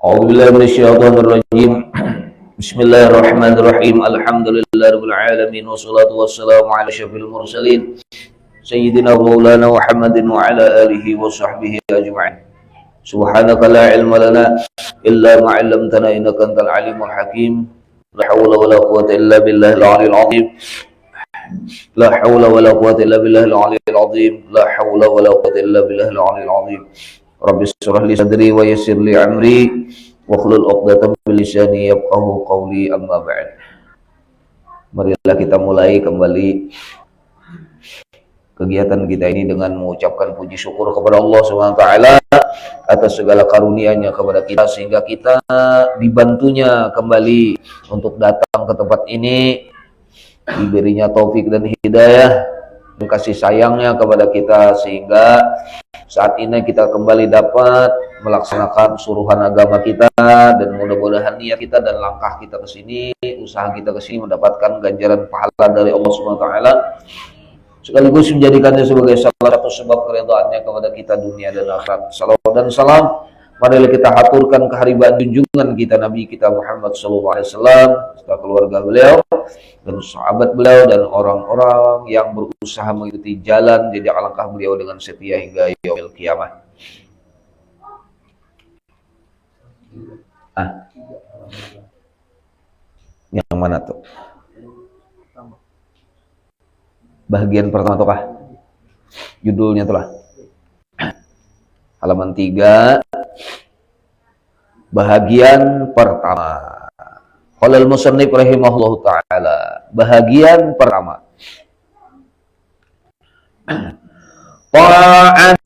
أعوذ بالله من الشيطان الرجيم. بسم الله الرحمن الرحيم. الحمد لله رب العالمين والصلاة والسلام على أشرف المرسلين سيدنا مولانا محمد وعلى آله وصحبه أجمعين. سبحانك لا علم لنا إلا ما علمتنا إنك أنت العليم الحكيم. لا حول ولا قوة إلا بالله العلي العظيم. لا حول ولا قوة إلا بالله العلي العظيم. لا حول ولا قوة إلا بالله العلي العظيم. Rabbi shrah li sadri wa yassir li amri wahlul 'uqdatam min lisani yafqahu qawli, amma ba'd. Marilah kita mulai kembali kegiatan kita ini dengan mengucapkan puji syukur kepada Allah Subhanahu wa taala atas segala karunia-Nya kepada kita sehingga kita dibantunya kembali untuk datang ke tempat ini, diberinya taufik dan hidayah dan kasih sayangnya kepada kita sehingga saat ini kita kembali dapat melaksanakan suruhan agama kita, dan mudah-mudahan niat kita dan langkah kita ke sini, usaha kita ke sini mendapatkan ganjaran pahala dari Allah Subhanahu wa taala, sekaligus menjadikannya sebagai salah satu sebab keridhaannya kepada kita dunia dan akhirat. Salawat dan salam marilah kita haturkan keharibaan junjungan kita Nabi kita Muhammad sallallahu alaihi wasallam, serta keluarga beliau dan sahabat beliau dan orang-orang yang berusaha mengikuti jalan jejak langkah beliau dengan setia hingga yaumil qiyamah. Yang mana tuh? Bagian pertama tuh kah? Judulnya tuh lah. Halaman 3. Bahagian pertama. Qala al-musannif rahimahullahu taala, bahagian pertama. Ta'at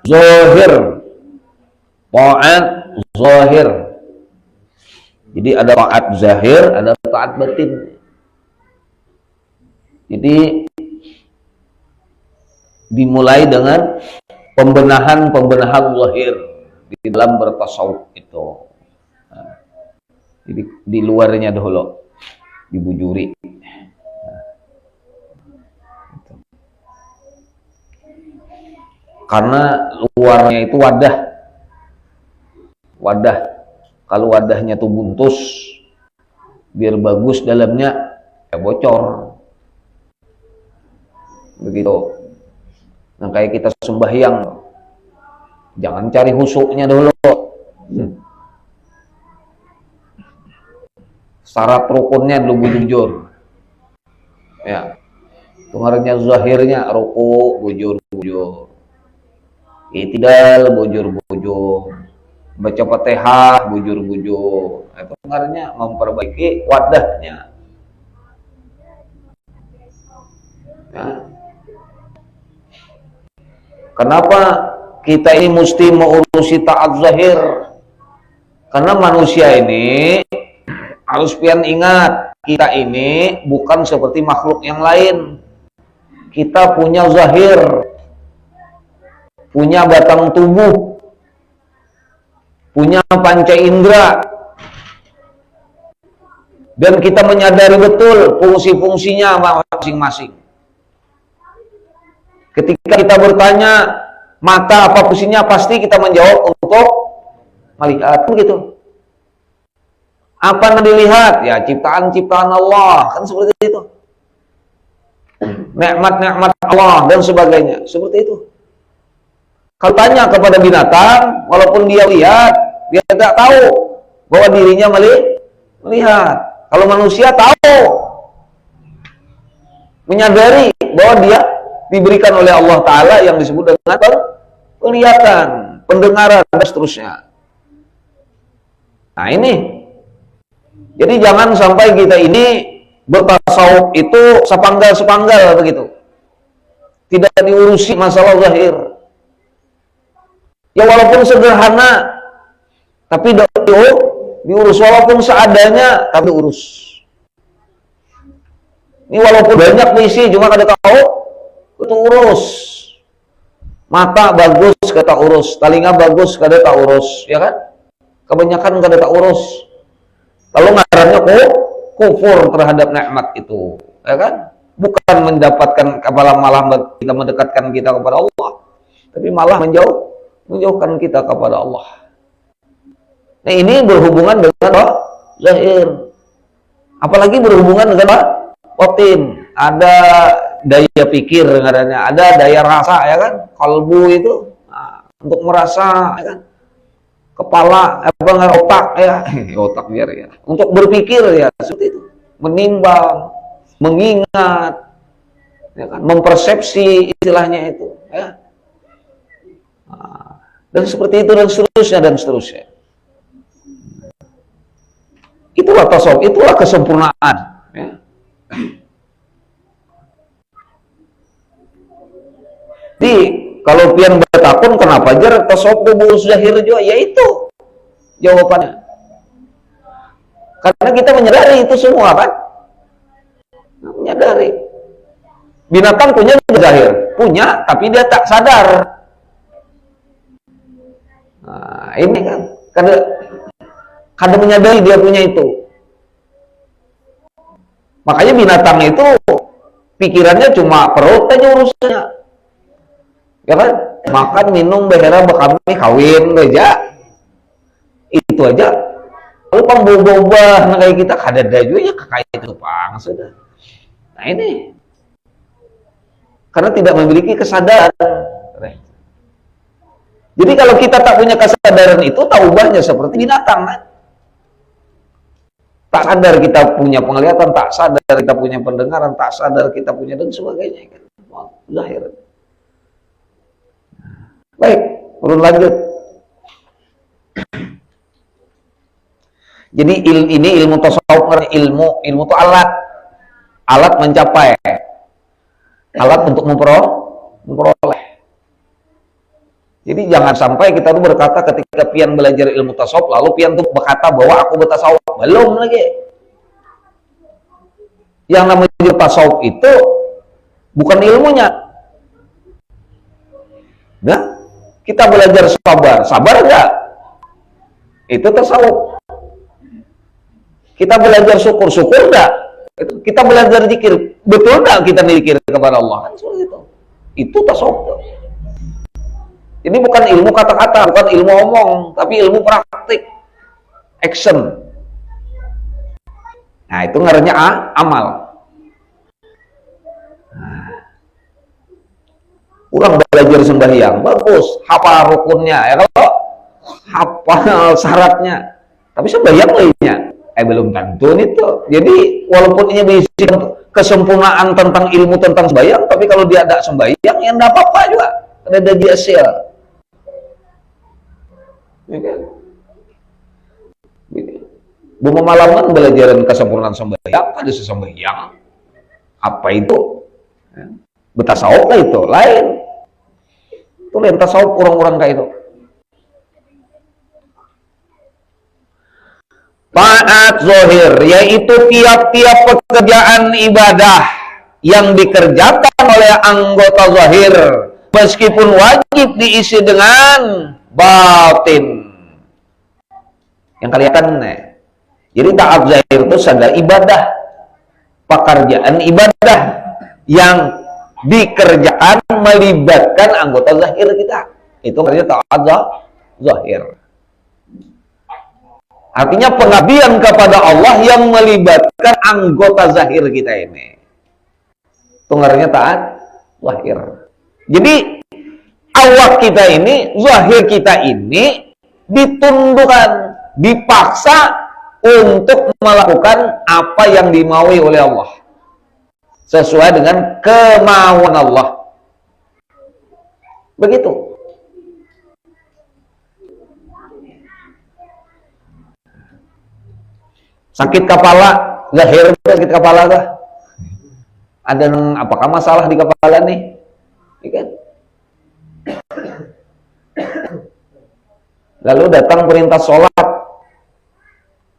zahir. Ta'at zahir. Jadi ada ta'at zahir, ada ta'at batin. Jadi dimulai dengan pembenahan zahir di dalam bertasawuf itu. Jadi di luarnya dahulu dibujuri. Karena luarnya itu wadah. Kalau wadahnya tuh buntus, biar bagus dalamnya ya bocor. Begitu. Nah kayak kita sembahyang, jangan cari husuknya dulu. Syarat rukunnya dulu bujur. Ya. Tungarnya zahirnya ruku bujur. I'tidal bujur. Baca Fatihah bujur. Itu tungarnya memperbaiki wadahnya. Ya. Kenapa kita ini mesti mengurusi ta'at zahir? Karena manusia ini harus pian ingat, kita ini bukan seperti makhluk yang lain. Kita punya zahir, punya batang tubuh, punya panca indera, dan kita menyadari betul fungsi-fungsinya masing-masing. Ketika kita bertanya mata apa fungsinya, pasti kita menjawab untuk melihat, gitu. Apa yang dilihat? Ya ciptaan-ciptaan Allah, kan seperti itu. Nikmat-nikmat Allah dan sebagainya, seperti itu. Kalau tanya kepada binatang, walaupun dia lihat, dia tidak tahu bahwa dirinya melihat. Kalau manusia tahu, menyadari bahwa dia diberikan oleh Allah Ta'ala yang disebut dengan penglihatan, pendengaran, dan seterusnya. Nah ini. Jadi jangan sampai kita ini bertasawuf itu sepanggal begitu. Tidak diurusi masalah zahir. Ya walaupun sederhana, tapi diurus. Walaupun seadanya, tapi diurus. Ini walaupun banyak misi, cuma kada tahu, itu urus. Mata bagus, kada urus. Telinga bagus, kada tak urus. Ya kan? Kebanyakan kada tak urus. Lalu ngarannya kufur terhadap nikmat itu, ya kan? Bukan mendapatkan malah kita mendekatkan kita kepada Allah, tapi malah menjauhkan kita kepada Allah. Nah, ini berhubungan dengan zahir. Apalagi berhubungan dengan batin. Ada daya pikir katanya, ada daya rasa ya kan? Kalbu itu untuk merasa ya kan? Kepala otak ya, otak biar ya. Untuk berpikir ya seperti itu. Menimbang, mengingat, ya kan? Mempersepsi istilahnya itu ya. Dan seperti itu dan seterusnya. Itulah tasawuf, itulah kesempurnaan ya. Jadi kalau pian bertakun kenapa aja tasawuf kubur zahir juga, yaitu jawabannya. Karena kita menyadari itu semua kan, menyadari binatang punya zahir, punya tapi dia tak sadar. Nah, ini kan kadang menyadari dia punya itu. Makanya binatang itu pikirannya cuma perut aja urusannya. Ya kan? Makan, minum, behera, bekami, kawin aja. Itu aja. Lalu pemboba kayak kita kadada juga ya kayak itu pang sudah. Nah ini karena tidak memiliki kesadaran. Jadi kalau kita tak punya kesadaran itu, tak ubahnya seperti binatang kan? Tak sadar kita punya penglihatan, tak sadar kita punya pendengaran, tak sadar kita punya dan sebagainya kan. Zahir. Baik, urun lanjut. Jadi ini ilmu tasawuf, ilmu itu alat mencapai, alat untuk memperoleh. Jadi jangan sampai kita tuh berkata ketika pian belajar ilmu tasawuf lalu pian tuh berkata bahwa aku bertasawuf. Belum lagi. Yang namanya tasawuf itu bukan ilmunya. Nah, kita belajar sabar enggak? Itu tasawuf. Kita belajar syukur enggak? Kita belajar zikir, betul enggak kita zikir kepada Allah? Kan seperti itu. Itu tasawuf. Ini bukan ilmu kata-kata, bukan ilmu omong, tapi ilmu praktik, action. Nah, itu ngarannya amal. Orang belajar sembahyang, bagus, hafal rukunnya, ya kalau hafal syaratnya, tapi sembahyang lainnya, belum tentu itu. Jadi walaupun ini berisi kesempurnaan tentang ilmu tentang sembahyang, tapi kalau dia ada sembahyang, ya enggak apa-apa juga, ada dia hasil. Bu memalaman belajaran kesempurnaan sembahyang, ada sesembahyang apa itu? Betasawuf lah itu, lain. Itu lain tasawuf orang-orang kayak itu. Taat zahir, yaitu tiap-tiap pekerjaan ibadah yang dikerjakan oleh anggota zahir, meskipun wajib diisi dengan batin. Yang kelihatan nih. Jadi taat zahir itu adalah ibadah, pekerjaan ibadah yang dikerjakan melibatkan anggota zahir kita. Itu artinya taat zahir. Artinya pengabdian kepada Allah yang melibatkan anggota zahir kita ini. Itu artinya taat zahir. Jadi awak kita ini, zahir kita ini ditundukkan, dipaksa untuk melakukan apa yang dimaui oleh Allah sesuai dengan kemauan Allah. Begitu. Sakit kepala, zahir sakit kepala kah? Ada apakah masalah di kepala nih? Kan? Lalu datang perintah sholat.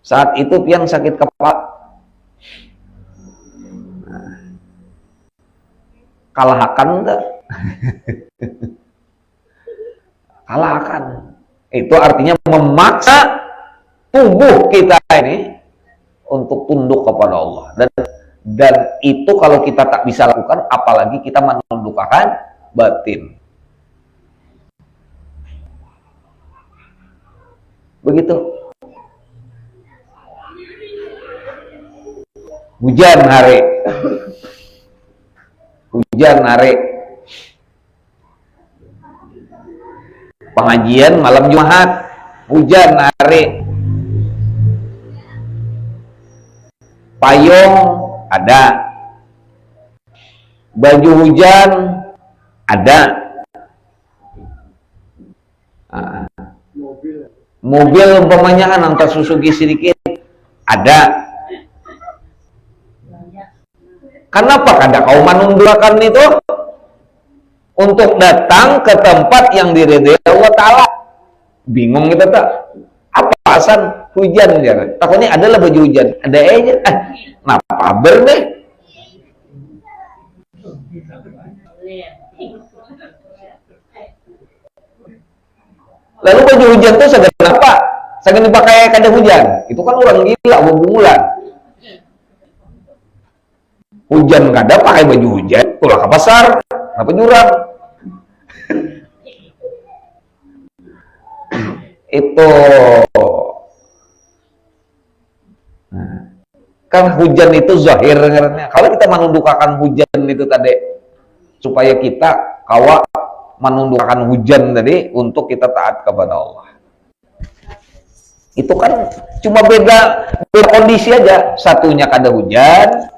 Saat itu pian sakit kepala. Kalahkan enggak? Kalahkan. Itu artinya memaksa tubuh kita ini untuk tunduk kepada Allah. Dan itu kalau kita tak bisa lakukan, apalagi kita menundukkan batin. Begitu. Hujan hari. Hujan hari. Pengajian malam Jumat. Hujan hari. Payung ada. Baju hujan ada. Mobil umpamanya antar Suzuki sedikit ada. Kenapa kada kau menundurkan itu untuk datang ke tempat yang diridhai Allah Ta'ala? Bingung kita tak? Apa alasan hujan ya? Takutnya adalah baju hujan, ada aja. Kenapa kabar deh? Lalu baju hujan tuh segan apa? Segan dipakai kada hujan. Itu kan orang gila, bungulan. Hujan kada pakai baju hujan, pulang ke pasar, apa jurang? Itu kan hujan itu zahir dengarnya. Kalau kita menundukkan hujan itu tadi supaya kita kawa menundukkan hujan tadi untuk kita taat kepada Allah. Itu kan cuma beda kondisi aja. Satunya kada hujan,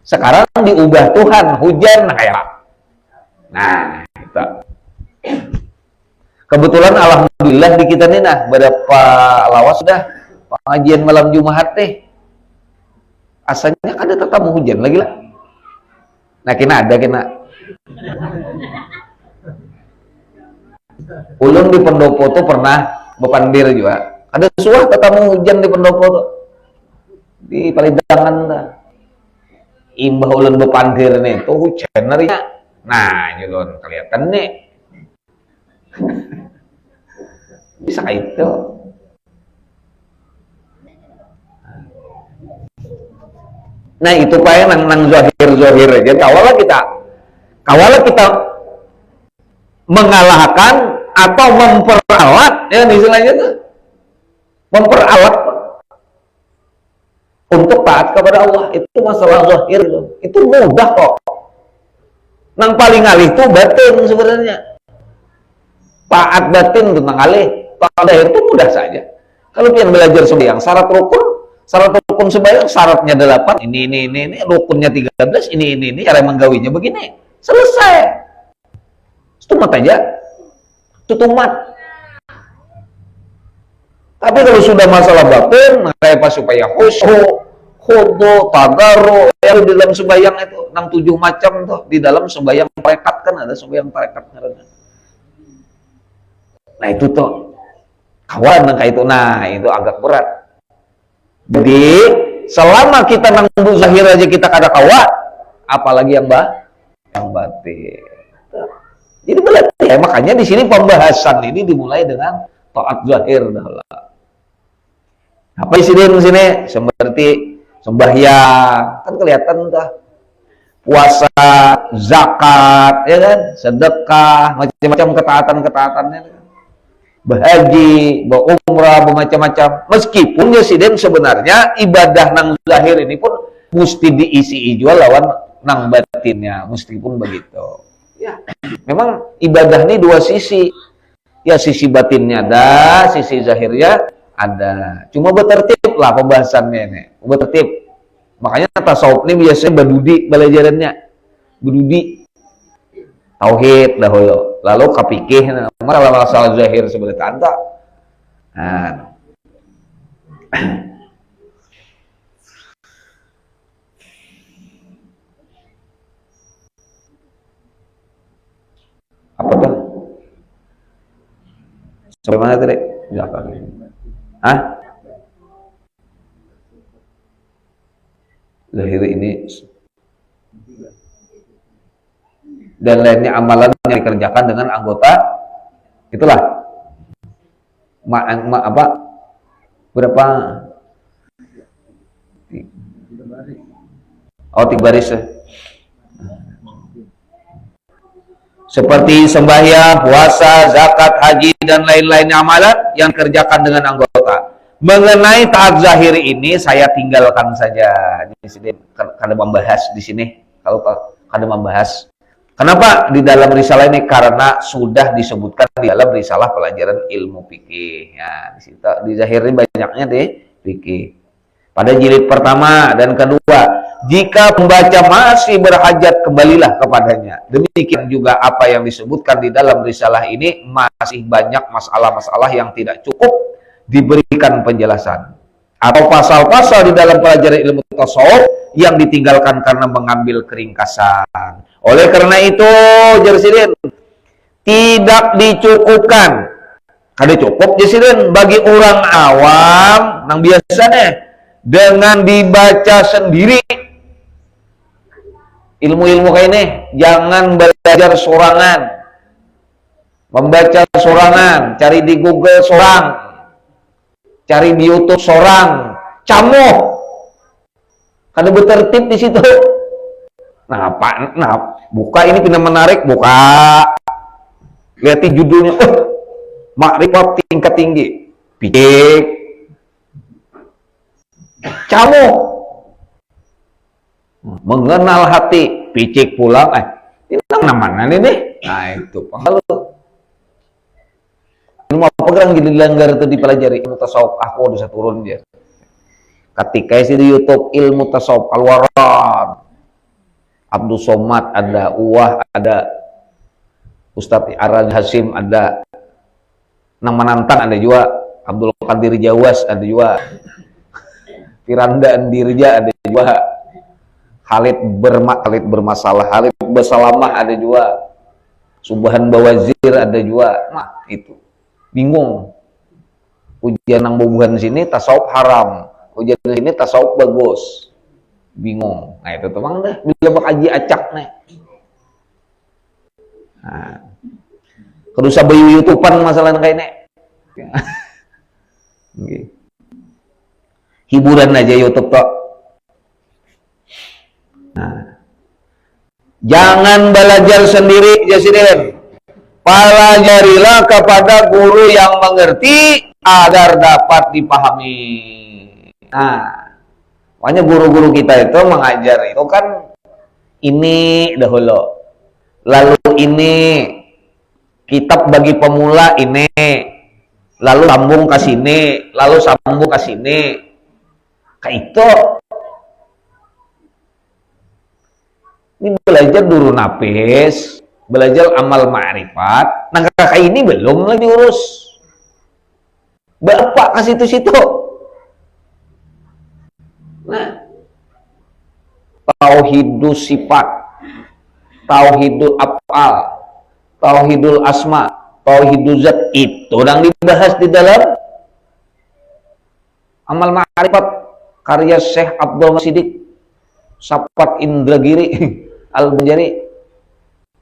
sekarang diubah Tuhan hujan kayak. Nah, itu. Kebetulan alhamdulillah di kita nih nah berapa lawas sudah pengajian malam Jumat teh. Asalnya ada tetamu hujan lagi lah. Nah, kena ada kena. Ulun di pendopo tuh pernah bepandir juga. Ada suah tetamu hujan di pendopo tuh. Di Palidangan dah. Imbah ulun bepandir nih tuh hujan hari. Nah, ulun kelihatan nih. Bisa itu. Nah, itu payah nang zahir aja. Kawalah kita mengalahkan atau memperalat ya istilahnya tuh. Memperalat untuk taat kepada Allah. Itu masalah zahir itu mudah kok. Nang paling alih itu batin sebenarnya. Taat batin tentang alih, taat zahir itu mudah saja. Kalau kalian belajar sembahyang, syarat rukun sembahyang syaratnya 8, ini, rukunnya 13, ini, cara menggawinya begini. Selesai. Tumat aja. Tutumat. Tapi kalau sudah masalah batin, apa supaya khusyuk, khudu, tadaru, ya di dalam sembahyang itu 6-7 macam tuh di dalam sembahyang tarekat kan ada sembahyang tarekat. Nah itu tuh kawan kayak itu, nah itu agak berat. Jadi selama kita nanggu zahir aja kita kada kawa, apalagi yang batin. Jadi berarti ya, makanya di sini pembahasan ini dimulai dengan taat zahir dahulu. Apa isi di sini? Seperti sembahyang, kan kelihatan tuh. Puasa, zakat, ya kan? Sedekah, macam-macam ketaatan-ketaatannya. Berhaji, berumrah, bermacam-macam. Meskipun Yesiden sebenarnya ibadah nang zahir ini pun mesti diisi juga lawan nang batinnya, meskipun begitu. Ya, memang ibadah ini dua sisi. Ya sisi batinnya ada, sisi zahirnya ada. Cuma bertertib lah pembahasannya ini. Bertertib. Makanya tasawuf ini biasanya berdudi belajarannya. Berdudi. Tauhid dahulu. Lalu kapikih masalah zahir sebenarnya anda. Nah. Apa tuh? Sampai mana tadi? Zakat. Hah? Zahir ini dan lainnya amalan yang dikerjakan dengan anggota itulah apa berapa 3 baris seperti sembahyang, puasa, zakat, haji dan lain-lainnya amalan yang dikerjakan dengan anggota. Mengenai taat zahir ini saya tinggalkan saja di sini karena membahas di sini kalau kada membahas. Kenapa di dalam risalah ini? Karena sudah disebutkan di dalam risalah pelajaran ilmu fikih. Ya, di situ di zahir ini banyaknya deh fikih. Pada jilid pertama dan kedua, jika pembaca masih berhajat, kembalilah kepadanya. Demikian juga apa yang disebutkan di dalam risalah ini, masih banyak masalah-masalah yang tidak cukup diberikan penjelasan. Atau pasal-pasal di dalam pelajaran ilmu tasawuf yang ditinggalkan karena mengambil keringkasan. Oleh karena itu, Jersidin, tidak dicukupkan. Kada cukup, Jersidin, bagi orang awam, yang biasanya, dengan dibaca sendiri ilmu-ilmu kayak ini, jangan belajar sorangan, membaca sorangan, cari di Google sorang, cari di YouTube sorang, camuh, kada bertertib di situ. Nah, apa? Nah, buka ini pindah menarik, buka, lihat judulnya, makrifat tingkat tinggi, pikir, camuh, mengenal hati, picik pulang, ini mana ini? Nah itu pengalu. Ilmu apa yang jadi dilanggar itu dipelajari ilmu tasawuf? Aku udah turun dia. Ketika isi di YouTube ilmu tasawuf Al-Warad, Abdul Somad ada, Uwah ada, Ustadz Aran Hasim ada, Nang Manantang ada juga, Abdul Qadir Jawas ada juga, Firanda Andirja ada juga, Khalid bermasalah, Khalid bersalamah ada juga, Subhan Bawazir ada juga. Nah itu bingung. Ujian nang bobuhan sini tasawuf haram, ujian sini tasawuf bagus, bingung. Nah itu teman deh, bila bakaji acak nih. Nah, kedusa bayu YouTubean masalah kayak ini. Okay. Hiburan aja YouTube tok. Nah, jangan belajar sendiri, Jasidin. Pelajarilah kepada guru yang mengerti agar dapat dipahami. Nah, makanya guru-guru kita itu mengajar itu kan ini dahulu, lalu ini kitab bagi pemula ini, lalu sambung ke sini, lalu sambung ke sini. Kayak itu. Ini belajar dulu napis, belajar amal ma'rifat. Nah kakak ini belum lagi urus. Bapak kasih situ. Nah, tauhidul sifat, tauhidul af'al, tauhidul asma, tauhidul zat, itu yang dibahas di dalam amal ma'rifat karya Syekh Abdul Siddiq Sapat Indragiri Al-Banjari.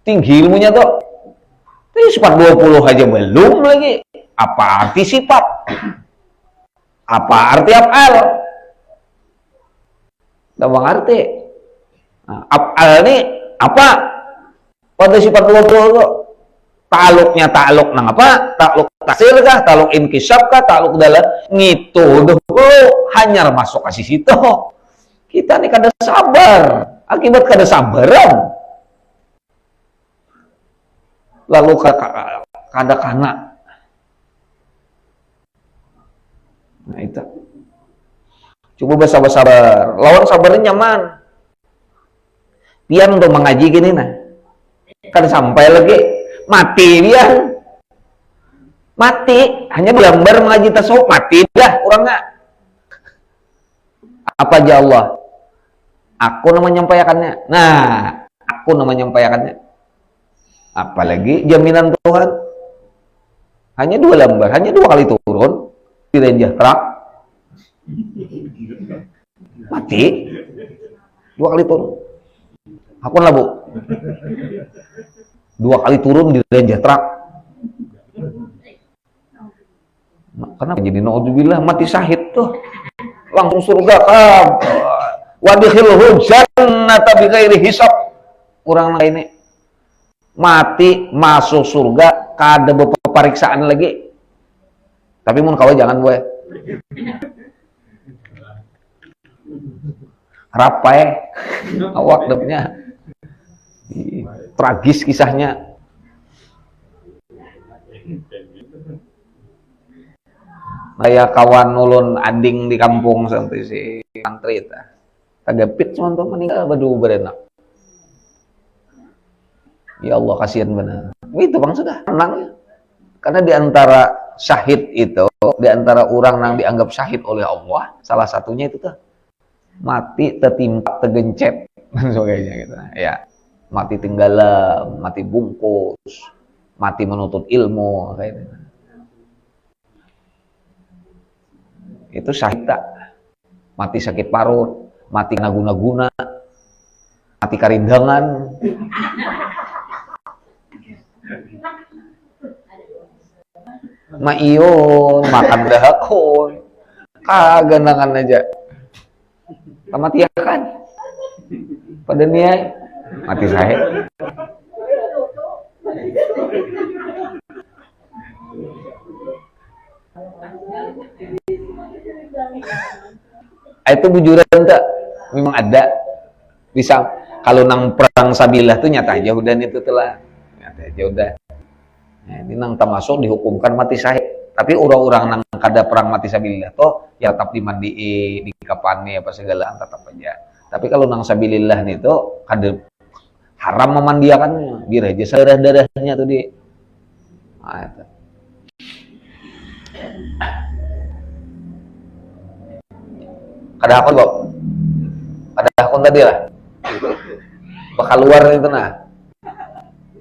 Tinggi ilmunya tuh. Ini sifat 20 aja belum lagi. Apa arti sifat? Apa arti af'al? Tidak mengerti. Nah, af'al ini apa? Pada sifat 20 tuh. Ta'aluknya ta'aluk nang apa? Ta'aluk tasir kah? Ta'aluk inkisab kah? Ta'aluk dalam ngitu dulu hanya masuk ke situ. Kita nih kada sabar. Akibat kada sabaran. Lalu kada kana. Nah itu. Coba bersabar-sabar. Lawan sabarnya nyaman. Pian untuk mengaji gini nah. Kada sampai lagi. Mati dia. Mati. Hanya gambar mengaji tasawuf. Mati dah orangnya. Apa aja Allah? Aku nama menyampaikannya. Nah, aku nama menyampaikannya. Apalagi jaminan Tuhan. Hanya 2 lembar, hanya 2 kali turun di Renjah Truk. Mati. 2 kali turun. Aku lah, Bu. 2 kali turun di Renjah Truk. Kenapa jadi naudzubillah mati syahid tuh? Langsung surga kan. Wadkhilhu jannata bighairi hisab. Orang lain ini mati masuk surga kada pemeriksaan lagi. Tapi mun kawa jangan gue. Rapai awak dapnya. Tragis kisahnya. Kayak kawan ulun ading di kampung sampai si santri ta. Kagapit cuma tuh meninggal badu berenak. Ya Allah kasihan benar. Itu Bang sudah tenang. Karena di antara syahid itu, di antara orang yang dianggap syahid oleh Allah, salah satunya itu tuh mati tertimpa tegencet dan sebagainya gitu. Ya, mati tenggelam, mati bungkus, mati menuntut ilmu kayak gitu. Itu syahid tak? Mati sakit parut, mati guna-guna, mati karindangan. Maiyon, makan dahakon, kagandangan aja. Kematian pada niat mati saya. Itu bujuran tak? Memang ada. Bisa kalau nang perang sabilah tuh nyata aja udah itu telah. Nyata aja udah. Nah, ini nang termasuk dihukumkan mati syahid. Tapi orang-orang nang kada perang mati sabilillah toh ya tetap dimandiin, dikapani apa segala tetap aja. Tapi kalau nang sabilillah nih toh kada haram memandiakannya, biar aja darah-darahnya tuh di. Nah, itu. Kada akun kok. Kada akun tadi lah. Bakal luar itu nah.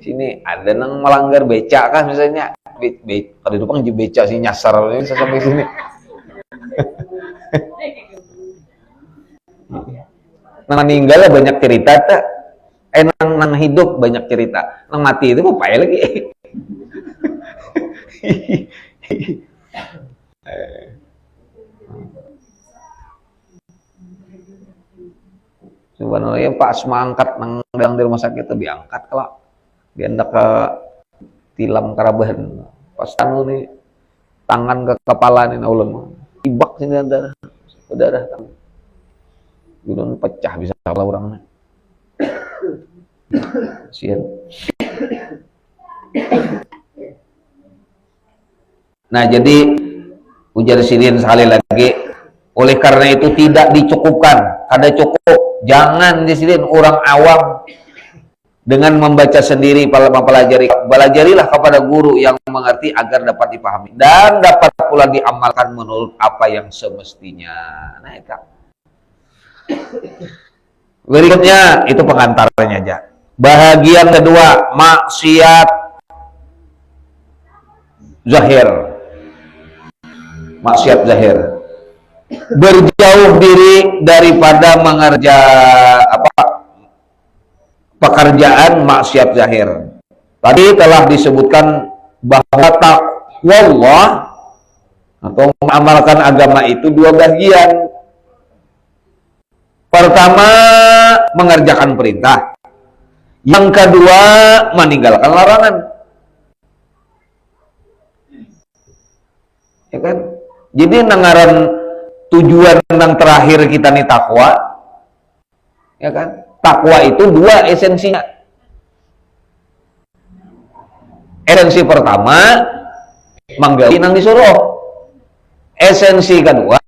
Sini ada nang melanggar beca kan misalnya kalau di depan beca sih nyasar ini sampai sini. Nang meninggal banyak cerita tak? Nang hidup banyak cerita. Nang mati itu apa ya lagi? Sebenarnya Pak Asma angkat nang dalam di rumah sakit itu diangkat kalau dia hendak ke tilam karabahan pas tanu nih tangan ke kepala nih ulun tibak sini darah tangan ulun pecah bisa kalau orangnya sian. Nah jadi ujar Sirin sekali lagi, oleh karena itu tidak dicukupkan, kada cukup, jangan di sini orang awam dengan membaca sendiri, pelajarilah kepada guru yang mengerti agar dapat dipahami dan dapat pula diamalkan menurut apa yang semestinya. Nah itu. Berikutnya itu pengantarnya aja. Bahagian kedua, maksiat zahir. Maksiat zahir. Berjauh diri daripada pekerjaan maksiat zahir. Tadi telah disebutkan bahwa taqwa atau mengamalkan agama itu dua bagian. Pertama, mengerjakan perintah. Yang kedua, meninggalkan larangan. Ya kan? Jadi nangaran tujuan yang terakhir kita nih takwa. Ya kan? Takwa itu dua esensinya. Esensi pertama, manggali nang disuruh. Esensi kedua,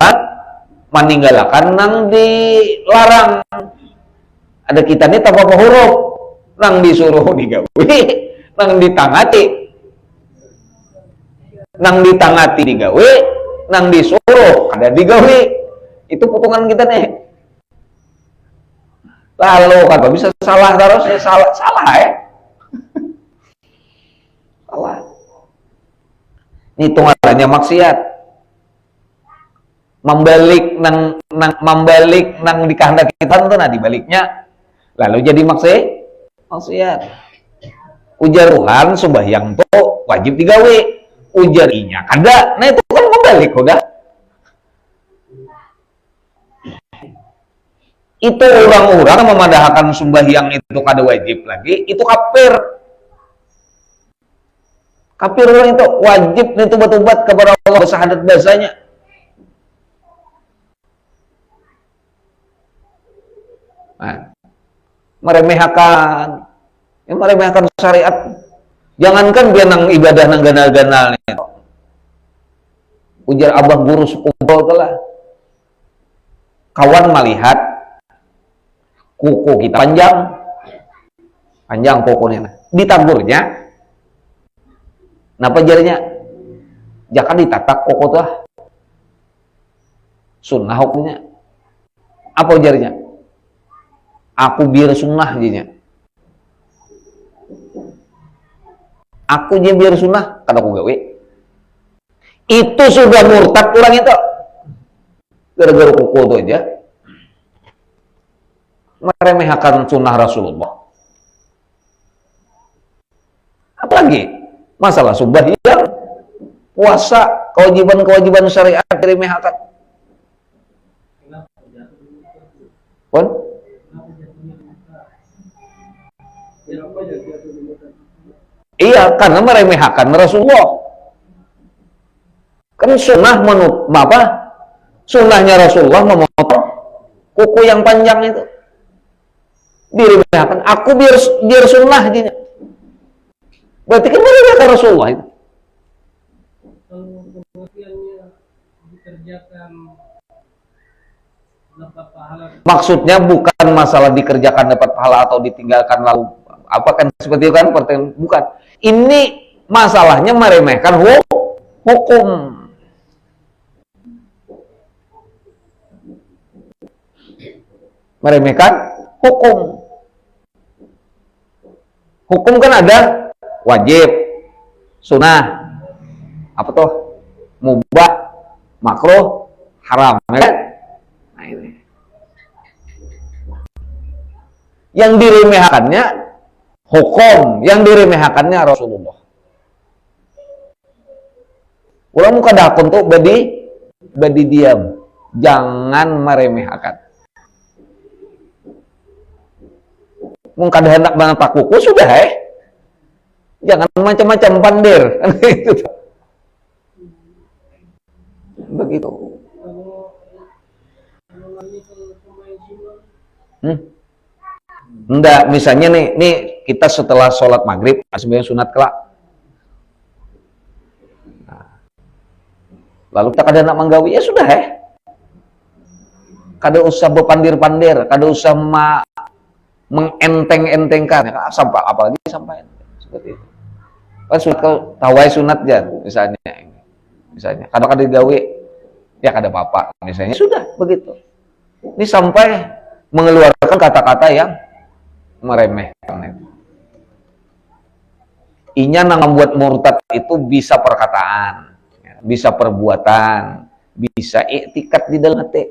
meninggalkan nang dilarang. Ada kita nih tanpa huruf, nang disuruh digawe, nang ditangati. Nang ditangati digawe, nang disuruh ada digawe. Itu potongan kita nih. Lalu kan bisa salah terus ya salah ya. Salah. Ini hitungannya maksiat. Membalik nang dikehendaki kita tuh nah dibaliknya. Lalu jadi maksiat. Ujar Tuhan sembahyang tuh wajib digawe. Ujar inya kada. Nah itu kan membalik udah. Itu orang-orang memadahkan sembahyang itu kada wajib lagi, itu kafir. Kafir orang itu wajib itu tobat kepada Allah bersahadat bahasanya. Nah, meremehkan, meremehkan syariat. Jangankan dia nang ibadah nang ganal-ganal nih. Ujar abah guru sepupu telah. Kawan melihat kuku kita panjang kukunya. Ditagurnya, napa jarinya? Jangan ditatak kuku tuh. Sunnah hukumnya. Apa jarinya? Aku biar sunnah jadinya. Aku je biar sunnah, kata aku gawe. Itu sudah murtad orang itu. Gara-gara kuku itu aja. Meremehkan sunnah Rasulullah. Apalagi masalah sembahyang, puasa, kewajiban-kewajiban syariat diremehkan. Pun? Iya, karena meremehkan Rasulullah. Kan sunnah sunnahnya Rasulullah memotong kuku yang panjang itu. Diremehkan. Aku biar sunnah aja. Berarti kan meremehkan Rasulullah itu. Kalau pengertiannya dikerjakan dapat pahala. Maksudnya bukan masalah dikerjakan dapat pahala atau ditinggalkan lalu apa kan seperti itu kan, bukan. Ini masalahnya meremehkan hukum. Meremehkan hukum. Hukum kan ada wajib, sunnah, apa tuh? Mubah, makruh, haram, ya kan? Nah, ini. Yang diremehkannya hukum, yang diremehkannya Rasulullah. Ulah muka dakon tuh badi diam, jangan meremehkan. Muka hendak banget tak kuku sudah jangan macam-macam pandir. Itu begitu. Enggak, misalnya nih kita setelah sholat maghrib, sebenarnya sunat kelak. Nah, lalu kita kada nak menggawi, ya sudah kada usah berpandir-pandir, kada usah mengenteng-entengkan, sampai apalagi sampai seperti itu. Kan sunat tawai sunat jan, misalnya kada digawe, ya kada apa-apa, misalnya sudah begitu. Ini sampai mengeluarkan kata-kata yang meremehkan. Inya yang membuat murtad itu bisa perkataan, bisa perbuatan, bisa iktikat di dalam hati.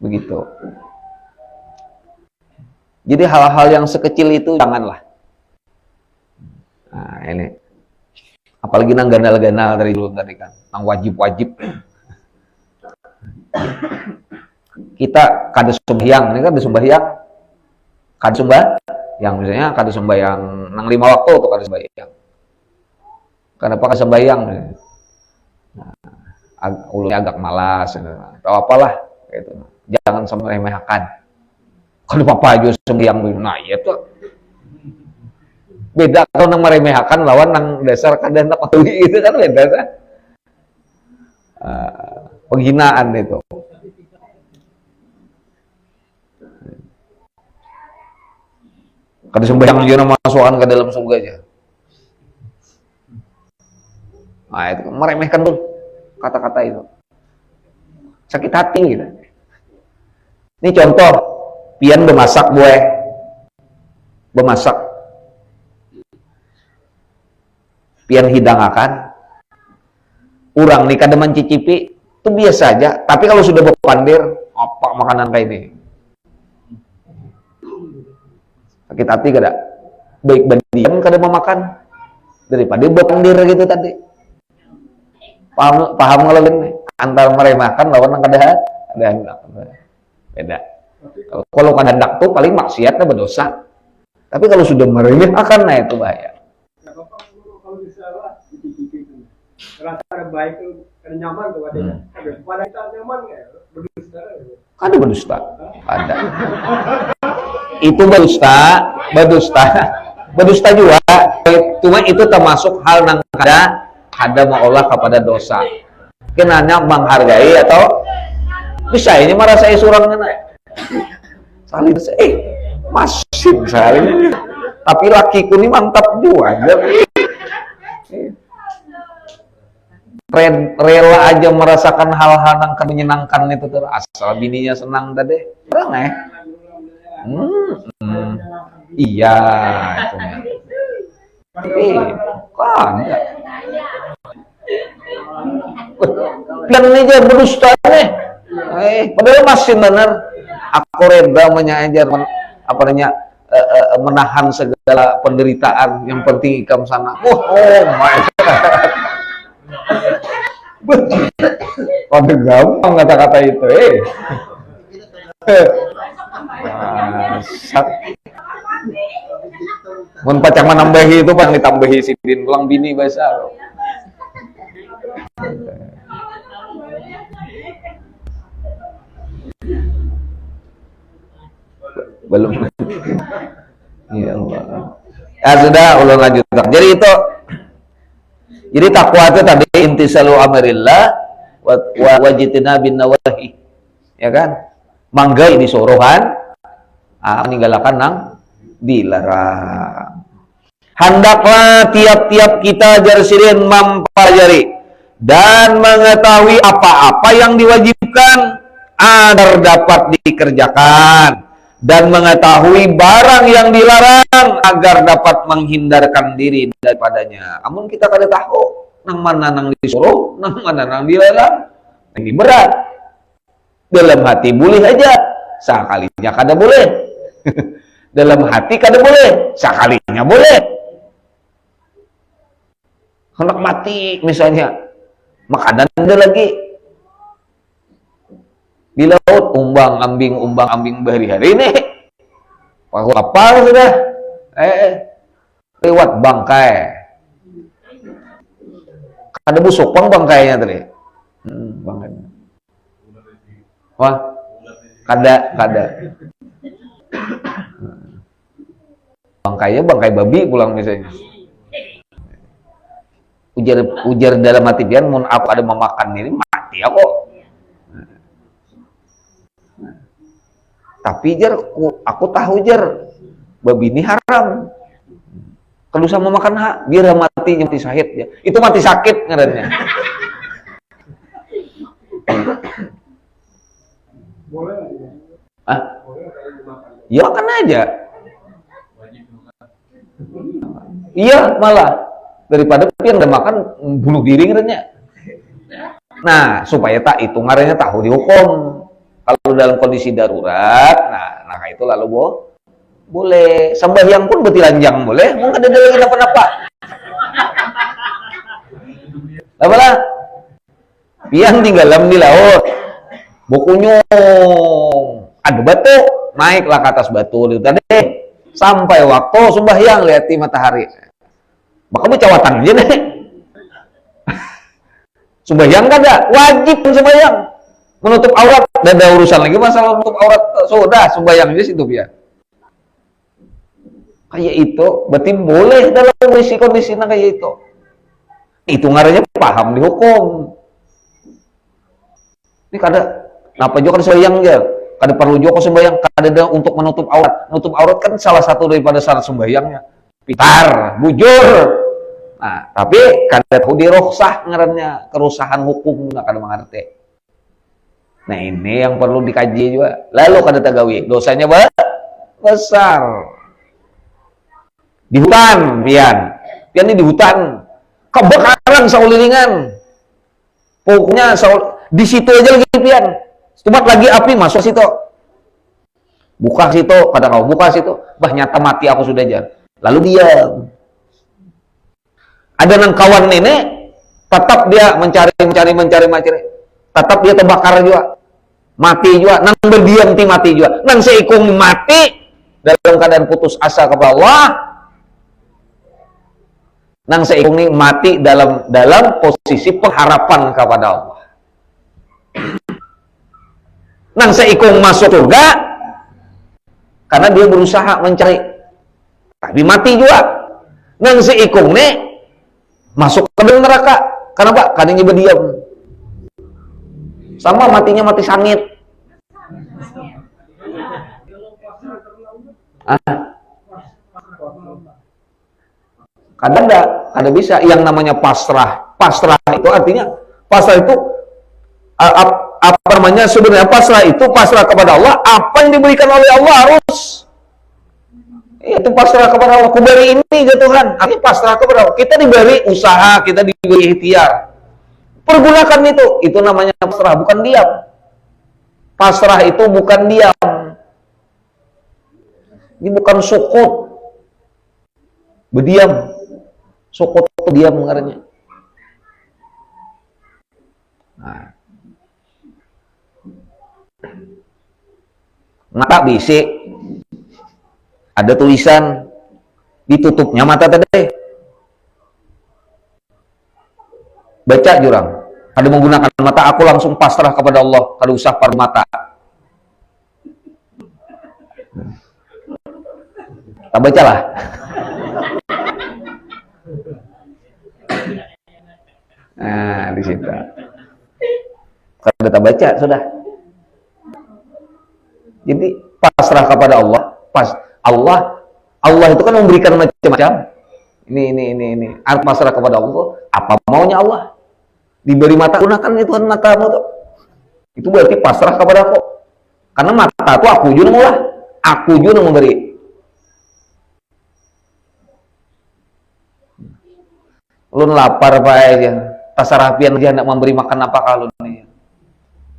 Begitu. Jadi hal-hal yang sekecil itu janganlah. Nah, ini. Apalagi nang ganal-ganal dari dulu tadi kan, nang wajib-wajib. Kita kada sembahyang, ini kan ada sembahyang. Kada sembahyang, misalnya kada sembahyang nang 5 waktu atau kada sembahyang. Kenapa kada sembahyang? Nah, ulunnya agak malas atau apalah gitu. Jangan sampai remehkan. Kalau papa aja sembahyang, nah iya tuh. Beda kalau nang meremehkan lawan nang dasar kada hendak patuhi itu kan beda kan. Penghinaan itu. Kada sembahyang aja masukkan ke dalam surga aja. Nah itu meremehkan tuh kata-kata itu. Sakit hati gitu. Ini contoh, pian bemasak bemasak. Pian hidangakan. Orang nih kada mencicipi, itu biasa aja. Tapi kalau sudah berpandir, apa makanan kayak ini? Sakit hati kada? Baik bandian kada mau makan daripada berpandir gitu tadi. Paham kalau ini? Antara meremehkan lawan yang kada hendak. Beda. Kalau kada hendak tuh paling maksiatnya berdosa. Tapi kalau sudah meremehkan, nah itu bahaya. Kalau misalnya dicicipi itu, rasa baik itu nyaman tuh ada. Pada kita nyaman nggak? Ada berdusta, ada. Itu berdusta juga. Cuma itu termasuk hal yang ada mengolah kepada dosa. Kenanya menghargai atau bisa ini marah saya surang kena. Salin masih salin. Tapi lakiku ini mantap juga. Rela aja merasakan hal-hal yang menyenangkan itu tuh, asal bininya senang tadi orang iya itu kan dan ini aja berdusta nih padahal masih benar aku rela menyajar apa namanya menahan segala penderitaan, yang penting ikam sana. Oh my god. Pada gampang kata-kata itu, mun pacang menambahi itu pang ditambahi sidin pulang bini bahasa. Belum. Ya Allah. Ya sudah, ulang lanjutkan. Jadi takwa itu tadi intisalu amrillah wa wajtina bin nawahi. Ya kan? Manggai disuruhan, meninggalkan nang dilarang. Hendaklah tiap-tiap kita jarsirin mempelajari dan mengetahui apa-apa yang diwajibkan agar dapat dikerjakan, dan mengetahui barang yang dilarang agar dapat menghindarkan diri daripadanya. Amun kita kada tahu nang mana nang disuruh, nang mana nang dilarang, ini berat. Dalam hati boleh aja, sekalinya kada boleh. Dalam hati kada boleh, sekalinya boleh. Hendak mati misalnya, makanan ada lagi. Di laut umbang ambing berhari-hari ini pakai kapal sudah lewat bangkai, ada busuk bangkainya tadi bangkainya wah kada bangkainya bangkai babi pulang misalnya, ujar dalam hati pian mun aku ada memakan ini mati aku. Tapi aku tahu babi ini haram. Kalau sama makan biar mati sakit ya. Itu mati sakit ngarannya. Boleh. Ya makan aja. Iya malah daripada pian udah makan bunuh diri ngarannya. Nah supaya tak itu ngarannya tahu dihukum. Kalau dalam kondisi darurat, nah itu lalu boleh. Sembahyang pun betilanjang boleh. Mungkin ada lagi apa-apa. Apalah? Pian tinggalam di laut. Bokunyong. Ada batu, naiklah ke atas batu itu tadi. Sampai waktu sembahyang lihati matahari. Bakal bercawatan aja deh. Sembahyang kada, wajib sembahyang. Menutup aurat, ada urusan lagi masalah menutup aurat, sudah sembahyangnya situ ya. Kayak itu, berarti boleh dalam kondisi-kondisinya kayak itu. Itu ngarannya paham dihukum. Ini kada, kenapa juga sembahyang ya? Kada perlu juga sembahyang, kada untuk menutup aurat. Menutup aurat kan salah satu daripada syarat sembahyangnya. Pitar, bujur. Nah, tapi kada tahu dirukhsah ngarannya, kerusahan hukum nggak kada mengerti. Nah ini yang perlu dikaji juga. Lalu kada tagawi, dosanya besar. Di hutan, pian ini di hutan, kebakaran saulilingan. Pokoknya di situ aja lagi pian. Tempat lagi api masuk situ. Buka situ, kada kau buka situ. Bah nyata mati aku sudah jar. Lalu diam. Ada nang kawan nenek, tetap dia mencari. Tetap dia terbakar juga. Mati juga, nang berdiam ti mati juga, nang seikung mati dalam keadaan putus asa kepada Allah, nang seikung ini mati dalam posisi pengharapan kepada Allah. Nang seikung masuk surga karena dia berusaha mencari, tapi mati juga. Nang seikung nih masuk ke dalam neraka. Kenapa? Karena dia berdiam. Sama matinya mati sangit. Kadang ada bisa yang namanya pasrah. Pasrah itu artinya, pasrah itu apa namanya, sebenarnya pasrah itu pasrah kepada Allah. Apa yang diberikan oleh Allah harus itu pasrah kepada Allah. Kuberi ini ya Tuhan, artinya pasrah kepada Allah. Kita diberi usaha, kita diberi ikhtiar, pergunakan itu namanya pasrah, bukan diam. Pasrah itu bukan diam, ini bukan sukut, berdiam. Sukut itu diam mengarangnya. Nah, mata bisik, ada tulisan ditutupnya mata tadi, baca jurang, ada menggunakan mata, aku langsung pasrah kepada Allah, kada usah par mata. Tak bacalah. Nah, di situ. Kada tak baca sudah. Jadi pasrah kepada Allah, Allah itu kan memberikan macam-macam. Ini. Arti pasrah kepada Allah, apa maunya Allah. Diberi mata, gunakan itu kan matamu tuh. Itu berarti pasrah kepada aku. Karena mata itu aku juga maulah. Aku juga memberi. Lu lapar Pak aja. Tasarapian dia hendak memberi makan apa kalau nih.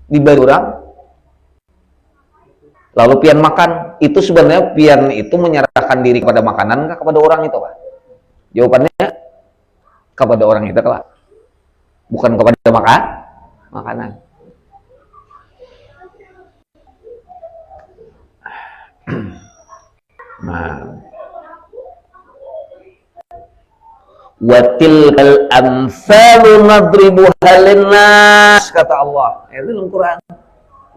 Diberi orang, lalu pian makan. Itu sebenarnya pian itu menyerahkan diri kepada makanan kah kepada orang itu Pak? Jawabannya kepada orang itu Pak. Bukan kepada makanan. Nah, watilkal amsalu nadribuha linnas, kata Allah. Itu dalam Quran.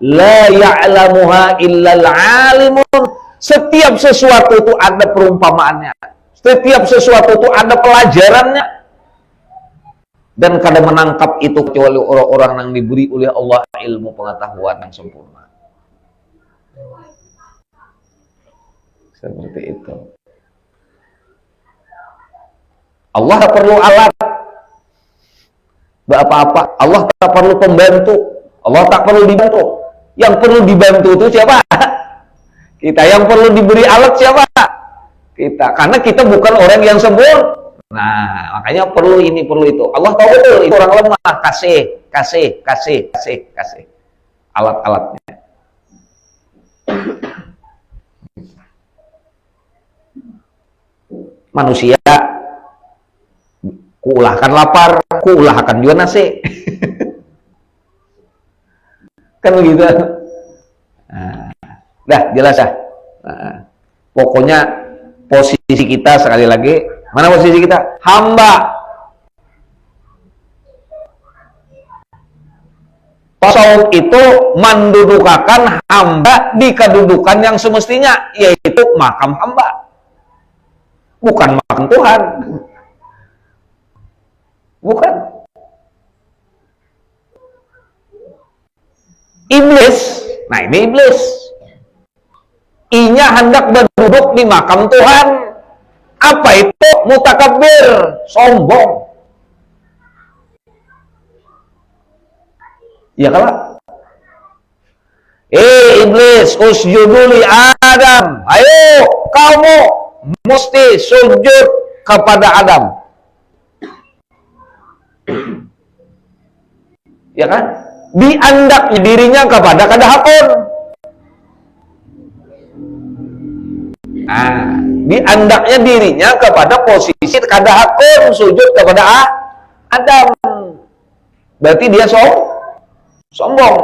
La ya'lamuha illal alimun. Setiap sesuatu itu ada perumpamaannya. Setiap sesuatu itu ada pelajarannya. Dan kada menangkap itu kecuali orang-orang yang diberi oleh Allah ilmu pengetahuan yang sempurna. Seperti itu. Allah tak perlu alat apa-apa. Allah tak perlu pembantu. Allah tak perlu dibantu. Yang perlu dibantu itu siapa? Kita. Yang perlu diberi alat siapa? Kita. Karena kita bukan orang yang sempurna. Nah, makanya perlu ini, perlu itu. Allah tahu betul itu orang lemah. Kasih alat-alatnya. Manusia kuulahkan lapar, kuulahkan juga nasi. Kan begitu. Nah, dah jelas ya. Nah, pokoknya posisi kita sekali lagi, mana posisi kita? Hamba. Tasawuf itu mendudukakan hamba di kedudukan yang semestinya, yaitu makam hamba, bukan makam Tuhan. Bukan. Iblis, nah ini iblis. I-nya hendak berduduk di makam Tuhan. Apa itu? Mutakabbir, sombong. Ya kalau iblis, usjudu li Adam. Ayo, kamu mesti sujud kepada Adam. Ya kan? Diandaknya dirinya kepada kadahakun. Nah, diandaknya dirinya kepada posisi kadahakun, sujud kepada Adam. Berarti dia sombong.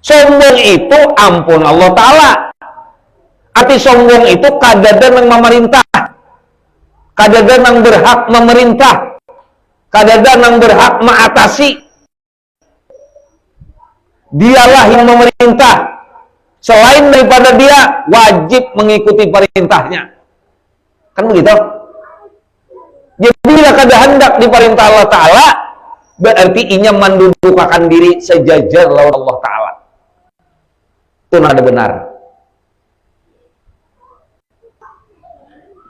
Sombong itu ampun Allah Ta'ala. Arti sombong itu kadadan yang memerintah, kadadan yang berhak memerintah, kadadan yang berhak mengatasi. Dialah yang memerintah. Selain daripada dia, wajib mengikuti perintahnya. Kan begitu? Jadi bila kada hendak diperintah Allah Ta'ala, berarti inya mendudukakan diri sejajar lawan Allah Ta'ala. Itu nada benar.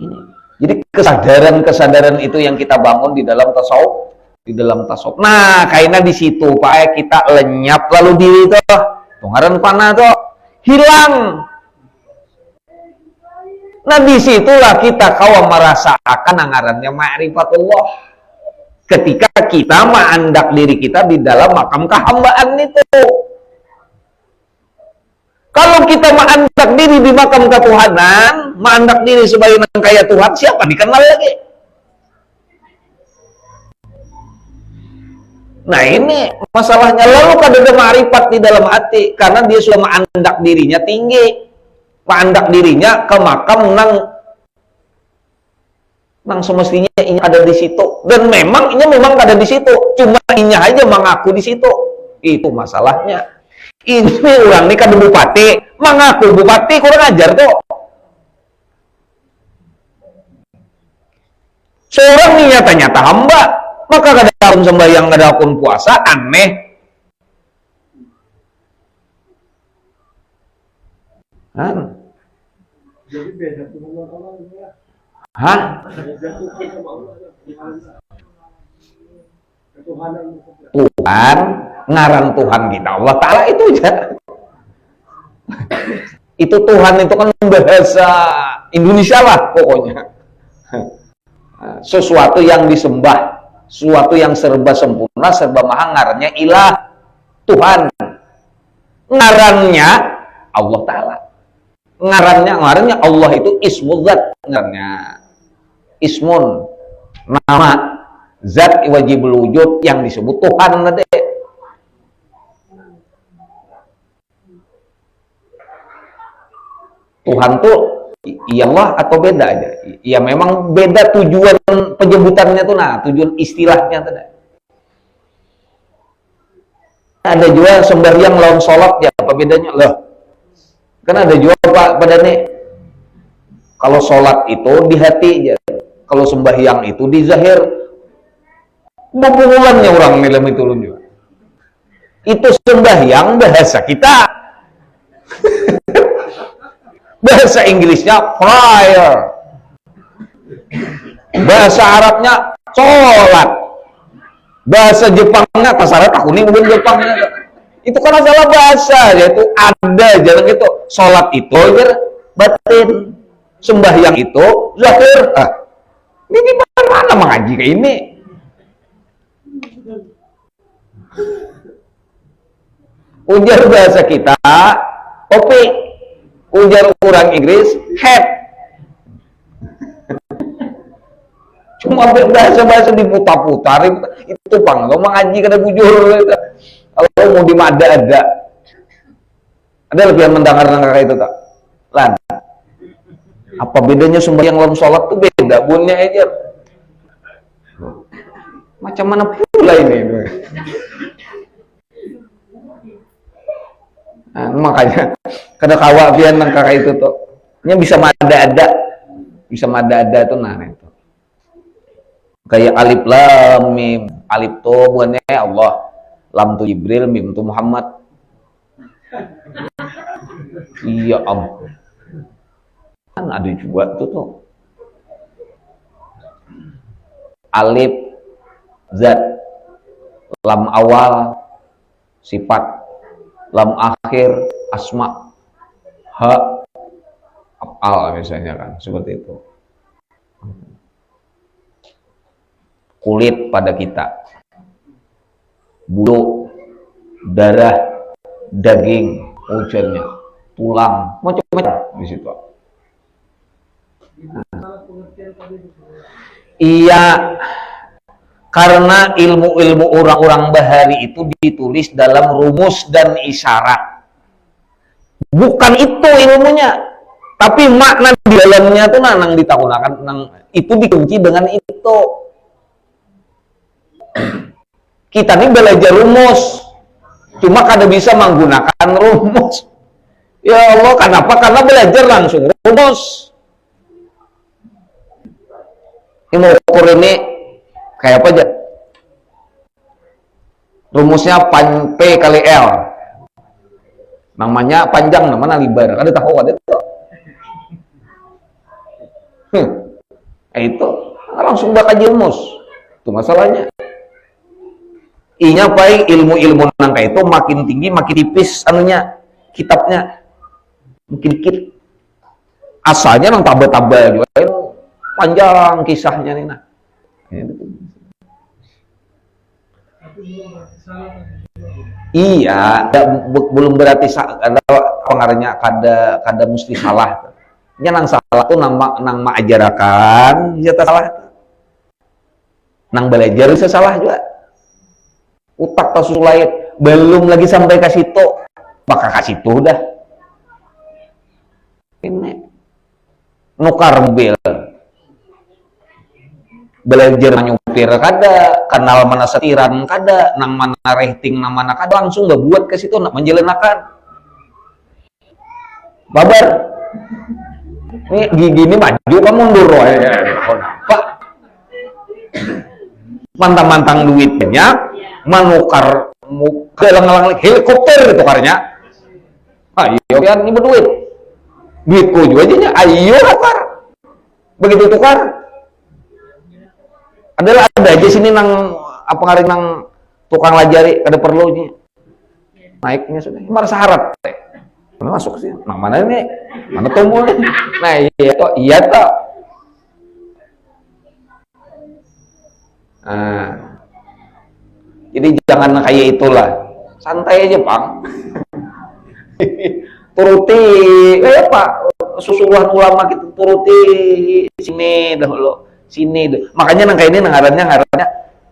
Ini. Jadi kesadaran itu yang kita bangun di dalam tasawuf, Nah, kayaknya di situ Pak kita lenyap lalu diri itu, tunggaran panah tuh hilang. Nah, disitulah kita kawan merasakan ngarannya ma'rifatullah. Ketika kita mengandak diri kita di dalam makam kehambaan itu. Kalau kita mengandak diri di makam ketuhanan, mengandak diri sebagai kayak Tuhan, siapa dikenal lagi? Nah, ini masalahnya. Lalu kada ada ma'rifat di dalam hati karena dia sudah mengandak dirinya tinggi. Mengandak dirinya ke makam nang semestinya ini ada di situ, dan memang ada di situ, cuma inya aja mengaku di situ. Itu masalahnya. Ini orang ini kan bupati mengaku bupati, kurang ajar tuh. Seorang ini nyata-nyata hamba, maka kada akun sembahyang, kada akun puasa, aneh. Jadi beda Tuhan Allah ya. Hah? Tuhan, ngaran Tuhan kita Allah Ta'ala itu aja. Itu Tuhan itu kan bahasa Indonesia lah pokoknya. Sesuatu yang disembah, sesuatu yang serba sempurna, serba maha, ngarannya ilah, Tuhan. Ngarannya Allah Ta'ala. Ngarannya Allah itu ismul zat, ngarannya ismun, nama, zat wajibul wujud yang disebut Tuhan nanti. Tuhan tuh iyalah atau beda aja? Ya memang beda tujuan penyebutannya tuh, nah tujuan istilahnya tuh. Ada juga sembahyang lawan sholat, ya apa bedanya loh? Kan ada juga Pak pada nih, kalau sholat itu di hati aja, kalau sembahyang itu di zahir. Bebulannya orang nilai itu juga. Itu sembahyang bahasa kita. Bahasa Inggrisnya prayer. Bahasa Arabnya sholat. Bahasa Jepangnya kasarnya takunin bukan Jepangnya. Itu kan salah bahasa, yaitu ada jalan gitu. Sholat itu batin, sembahyang itu zahir. Ini mana mengaji kayak ini? Ujar bahasa kita kopi, ujar orang Inggris head. Cuma bahasa-bahasa diputar-putar itu pang, kalau mengaji kada bujur. Kalau mau dimada ada lebih yang mendengar kakak itu tak? Lan, apa bedanya sembahyang lawan sholat tuh beda, bunnya aja. Macam mana pula ini? Nah, makanya kada kawa pian nang kakak itu tuh, nya bisa mada tuh nah itu. Kayak alif lam mim, alif tuh bukannya Allah. Lam tu Jibril, mim tu Muhammad. Iya ampun. Kan ada juga tuh. Alif zat, lam awal sifat, lam akhir asma, ha af'al misalnya kan, seperti itu. Kulit pada kita, bulu, darah, daging, ujarnya, tulang, macam-macam di situ. Iya, karena ilmu-ilmu orang-orang bahari itu ditulis dalam rumus dan isyarat. Bukan itu ilmunya, tapi makna di dalamnya tuh nang ditakunakan, itu dikunci dengan itu. Kita ini belajar rumus, Cuma kada bisa menggunakan rumus. Ya Allah, kenapa? Karena belajar langsung rumus. Ini mau ukur ini kayak apa aja? Rumusnya P kali L. Namanya panjang, namanya libar. Ada tahu ada itu? Itu langsung bakal rumus. Itu masalahnya. Inya paling ilmu-ilmu nangka itu makin tinggi makin tipis anunya kitabnya makin dikit. Asalnya nang tabel-tabel juga panjang kisahnya nih nah. Iya, belum berarti ada pengarangnya kada mesti salah. Nya nang salah tuh nang maajarakan bisa salah. Nang belajar bisa salah juga. Utak tak susulait belum lagi sampai ke situ bakal ke situ dah ini nukar mobil belajar nyupir kada kenal mana setiran kada nang mana rating nang mana kada langsung gak buat ke situ nak menjelenakan babar ini gini maju kamu mundur pak mantang-mantang duitnya menukar gelang-gelang helikopter tukarnya. Ayo kan ini berduit. Duitku juga aja ayo tukar. Begitu tukar. Ada aja sini nang apa ngaring nang tukang lajari kada perlu nya. Naiknya sudah. Marah syarat teh. Mana masuk sih? Nah, mana ini? Mana tombol? Nah, iya toh. Nah, jadi jangan kayak itulah, santai aja Pang. Turuti, Pak, susulan ulama kita turuti sini dahulu, sini. Makanya nang kayak ini ngarannya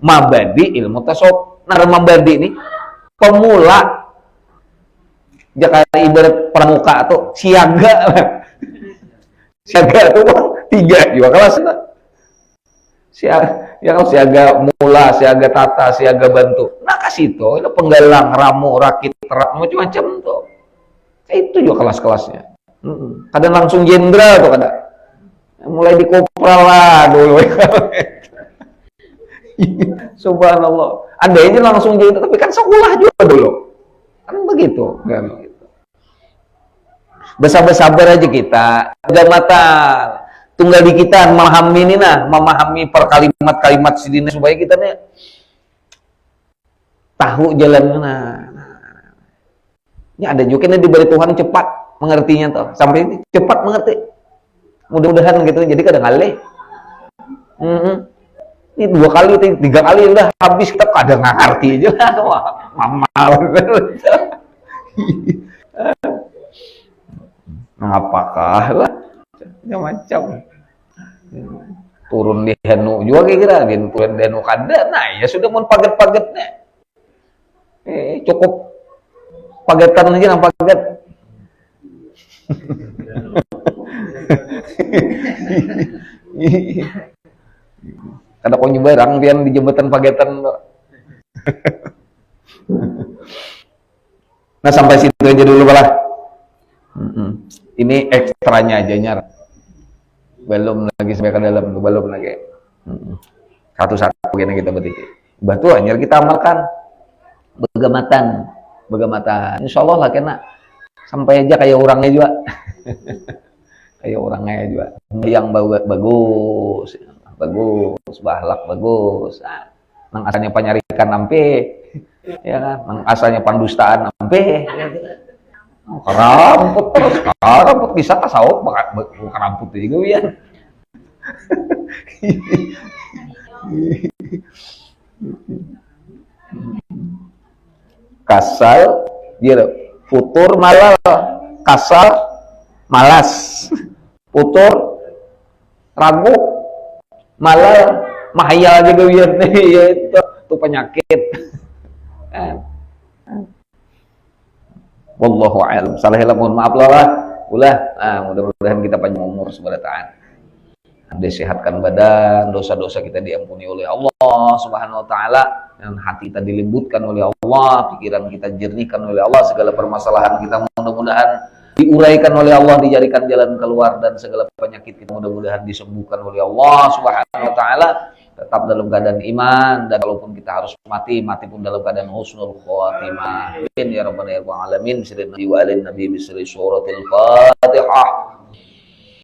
mabadi ilmu tasawuf. Nah, mabadi ini pemula. Jika ibarat pramuka tuh siaga, siaga tuh 3 juga kelas. Siaga mula, siaga tata, siaga bantu. Nah kasih itu, itu penggalang, ramu, rakit, terak, macam-macam tuh. Itu juga kelas-kelasnya. Kadang langsung jenderal tuh kadang. Mulai di kopral lah dulu. Subhanallah. Ada aja langsung jenderal, tapi kan sekolah juga dulu. Kan begitu. Kan begitu. Bersabar-sabar aja kita. Jangan mata. Tunggal di kita memahami ini memahami per kalimat-kalimat sidina supaya kita nih tahu jalan Ya ada juga nih diberi Tuhan cepat mengertinya tuh. Sampai ini cepat mengerti. Mudah-mudahan gitu. Jadi kadang kali ini 2 kali, 3 kali udah habis kita kadang nggak ngerti aja. Wah, mamal. Nah, apakah lah? Macam turun di henu juga kira turun di henu kada nah ya sudah mau paget-pagetnya cukup pagetan aja nang paget kada kau nyebarang pian di jembatan pagetan nah sampai situ aja dulu balah ini ekstranya aja nyar belum lagi sampai ke dalam belum lagi satu-satu gini kita berarti batu hanya kita amalkan begamatan insyaallah lah kena sampai aja kayak orangnya juga kayak orangnya juga yang bagus bahlak bagus nang asalnya penyarikan nampe ya kan nang asalnya pandustaan nampe keramput terus keramput bisa tasawuf bukan keramput juga ya kasal dia futur malal kasal malas futur ragu malal mahayal juga ya itu penyakit wallahu a'lam. Salah mohon maaf lah. Mudah-mudahan kita panjang umur subhanahu wa ta'ala. Disehatkan badan, dosa-dosa kita diampuni oleh Allah Subhanahu wa taala. dan hati kita dilembutkan oleh Allah, pikiran kita jernihkan oleh Allah, segala permasalahan kita mudah-mudahan diuraikan oleh Allah, dijadikan jalan keluar, dan segala penyakit kita mudah-mudahan disembuhkan oleh Allah Subhanahu wa taala. Tetap dalam keadaan iman, dan kalaupun kita harus mati pun dalam keadaan husnul khatimah. Amin ya rabbal alamin. Bismillahirrahmanirrahim. Nabi suratul Fatihah.